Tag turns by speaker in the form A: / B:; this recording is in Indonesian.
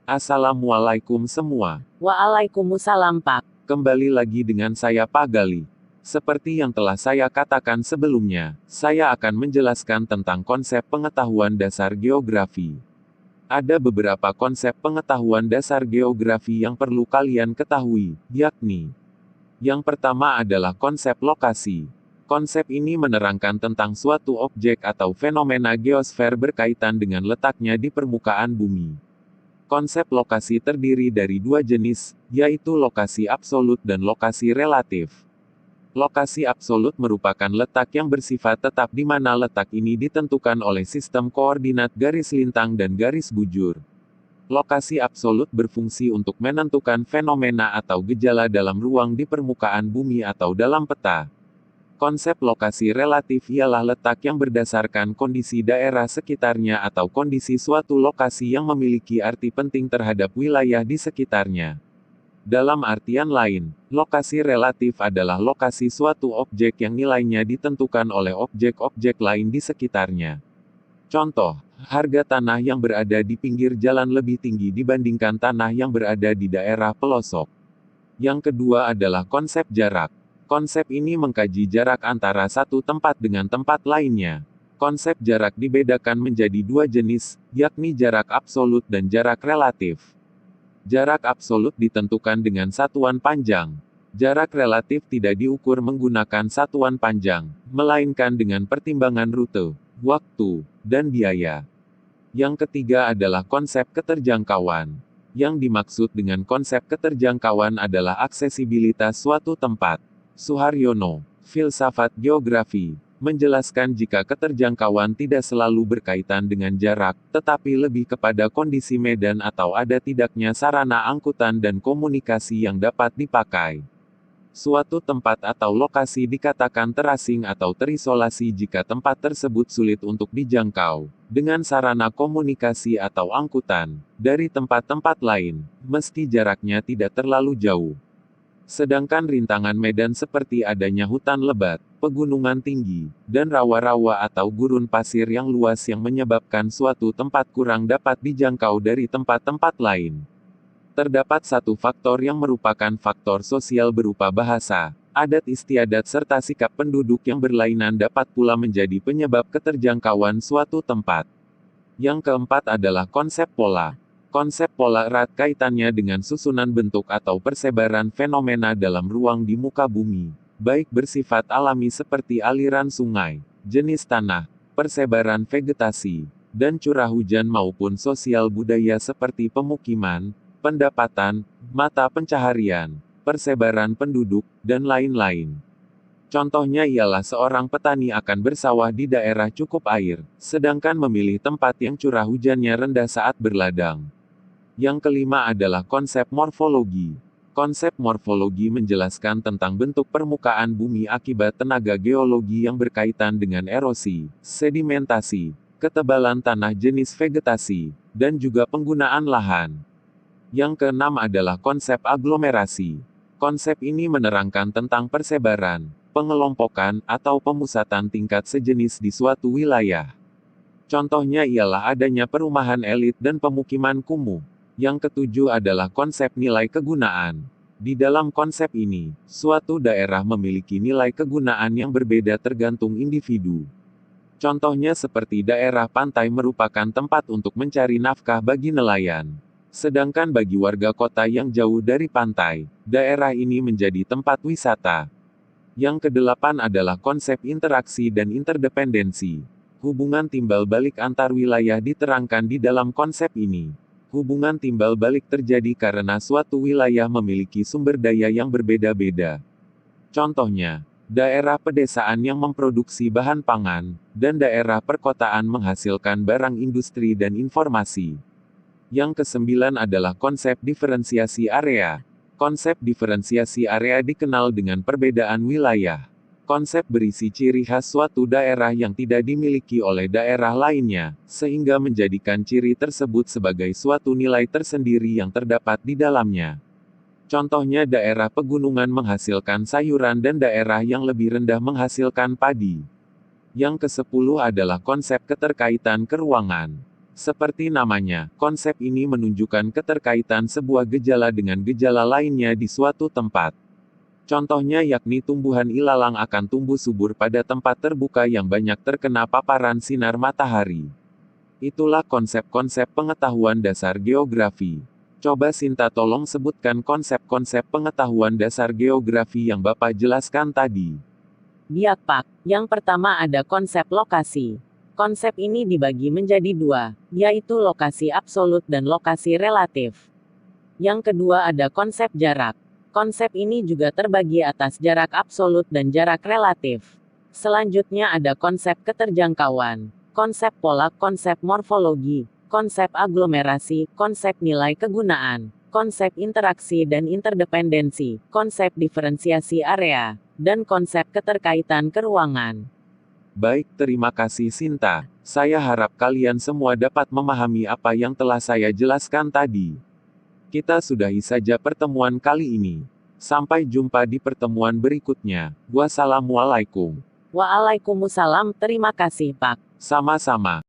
A: Assalamualaikum semua.
B: Waalaikumsalam, Pak.
A: Kembali lagi dengan saya Pak Gali. Seperti yang telah saya katakan sebelumnya, saya akan menjelaskan tentang konsep pengetahuan dasar geografi. Ada beberapa konsep pengetahuan dasar geografi yang perlu kalian ketahui, yakni: yang pertama adalah konsep lokasi. Konsep ini menerangkan tentang suatu objek atau fenomena geosfer berkaitan dengan letaknya di permukaan bumi. Konsep lokasi terdiri dari dua jenis, yaitu lokasi absolut dan lokasi relatif. Lokasi absolut merupakan letak yang bersifat tetap di mana letak ini ditentukan oleh sistem koordinat garis lintang dan garis bujur. Lokasi absolut berfungsi untuk menentukan fenomena atau gejala dalam ruang di permukaan bumi atau dalam peta. Konsep lokasi relatif ialah letak yang berdasarkan kondisi daerah sekitarnya atau kondisi suatu lokasi yang memiliki arti penting terhadap wilayah di sekitarnya. Dalam artian lain, lokasi relatif adalah lokasi suatu objek yang nilainya ditentukan oleh objek-objek lain di sekitarnya. Contoh, harga tanah yang berada di pinggir jalan lebih tinggi dibandingkan tanah yang berada di daerah pelosok. Yang kedua adalah konsep jarak. Konsep ini mengkaji jarak antara satu tempat dengan tempat lainnya. Konsep jarak dibedakan menjadi dua jenis, yakni jarak absolut dan jarak relatif. Jarak absolut ditentukan dengan satuan panjang. Jarak relatif tidak diukur menggunakan satuan panjang, melainkan dengan pertimbangan rute, waktu, dan biaya. Yang ketiga adalah konsep keterjangkauan. Yang dimaksud dengan konsep keterjangkauan adalah aksesibilitas suatu tempat. Suharyono, Filsafat Geografi, menjelaskan jika keterjangkauan tidak selalu berkaitan dengan jarak, tetapi lebih kepada kondisi medan atau ada tidaknya sarana angkutan dan komunikasi yang dapat dipakai. Suatu tempat atau lokasi dikatakan terasing atau terisolasi jika tempat tersebut sulit untuk dijangkau, dengan sarana komunikasi atau angkutan, dari tempat-tempat lain, meski jaraknya tidak terlalu jauh. Sedangkan rintangan medan seperti adanya hutan lebat, pegunungan tinggi, dan rawa-rawa atau gurun pasir yang luas yang menyebabkan suatu tempat kurang dapat dijangkau dari tempat-tempat lain. Terdapat satu faktor yang merupakan faktor sosial berupa bahasa, adat istiadat serta sikap penduduk yang berlainan dapat pula menjadi penyebab keterjangkauan suatu tempat. Yang keempat adalah konsep pola. Konsep pola erat kaitannya dengan susunan bentuk atau persebaran fenomena dalam ruang di muka bumi, baik bersifat alami seperti aliran sungai, jenis tanah, persebaran vegetasi, dan curah hujan maupun sosial budaya seperti pemukiman, pendapatan, mata pencaharian, persebaran penduduk, dan lain-lain. Contohnya ialah seorang petani akan bersawah di daerah cukup air, sedangkan memilih tempat yang curah hujannya rendah saat berladang. Yang kelima adalah konsep morfologi. Konsep morfologi menjelaskan tentang bentuk permukaan bumi akibat tenaga geologi yang berkaitan dengan erosi, sedimentasi, ketebalan tanah jenis vegetasi, dan juga penggunaan lahan. Yang keenam adalah konsep aglomerasi. Konsep ini menerangkan tentang persebaran, pengelompokan, atau pemusatan tingkat sejenis di suatu wilayah. Contohnya ialah adanya perumahan elit dan pemukiman kumuh. Yang ketujuh adalah konsep nilai kegunaan. Di dalam konsep ini, suatu daerah memiliki nilai kegunaan yang berbeda tergantung individu. Contohnya seperti daerah pantai merupakan tempat untuk mencari nafkah bagi nelayan. Sedangkan bagi warga kota yang jauh dari pantai, daerah ini menjadi tempat wisata. Yang kedelapan adalah konsep interaksi dan interdependensi. Hubungan timbal balik antar wilayah diterangkan di dalam konsep ini. Hubungan timbal balik terjadi karena suatu wilayah memiliki sumber daya yang berbeda-beda. Contohnya, daerah pedesaan yang memproduksi bahan pangan, dan daerah perkotaan menghasilkan barang industri dan informasi. Yang kesembilan adalah konsep diferensiasi area. Konsep diferensiasi area dikenal dengan perbedaan wilayah. Konsep berisi ciri khas suatu daerah yang tidak dimiliki oleh daerah lainnya, sehingga menjadikan ciri tersebut sebagai suatu nilai tersendiri yang terdapat di dalamnya. Contohnya daerah pegunungan menghasilkan sayuran dan daerah yang lebih rendah menghasilkan padi. Yang ke-10 adalah konsep keterkaitan keruangan. Seperti namanya, konsep ini menunjukkan keterkaitan sebuah gejala dengan gejala lainnya di suatu tempat. Contohnya yakni tumbuhan ilalang akan tumbuh subur pada tempat terbuka yang banyak terkena paparan sinar matahari. Itulah konsep-konsep pengetahuan dasar geografi. Coba Sinta tolong sebutkan konsep-konsep pengetahuan dasar geografi yang Bapak jelaskan tadi.
B: Biak Pak. Yang pertama ada konsep lokasi. Konsep ini dibagi menjadi dua, yaitu lokasi absolut dan lokasi relatif. Yang kedua ada konsep jarak. Konsep ini juga terbagi atas jarak absolut dan jarak relatif. Selanjutnya ada konsep keterjangkauan, konsep pola, konsep morfologi, konsep aglomerasi, konsep nilai kegunaan, konsep interaksi dan interdependensi, konsep diferensiasi area, dan konsep keterkaitan keruangan.
A: Baik, terima kasih Sinta. Saya harap kalian semua dapat memahami apa yang telah saya jelaskan tadi. Kita sudahi saja pertemuan kali ini. Sampai jumpa di pertemuan berikutnya. Wassalamualaikum.
B: Waalaikumsalam, terima kasih Pak.
A: Sama-sama.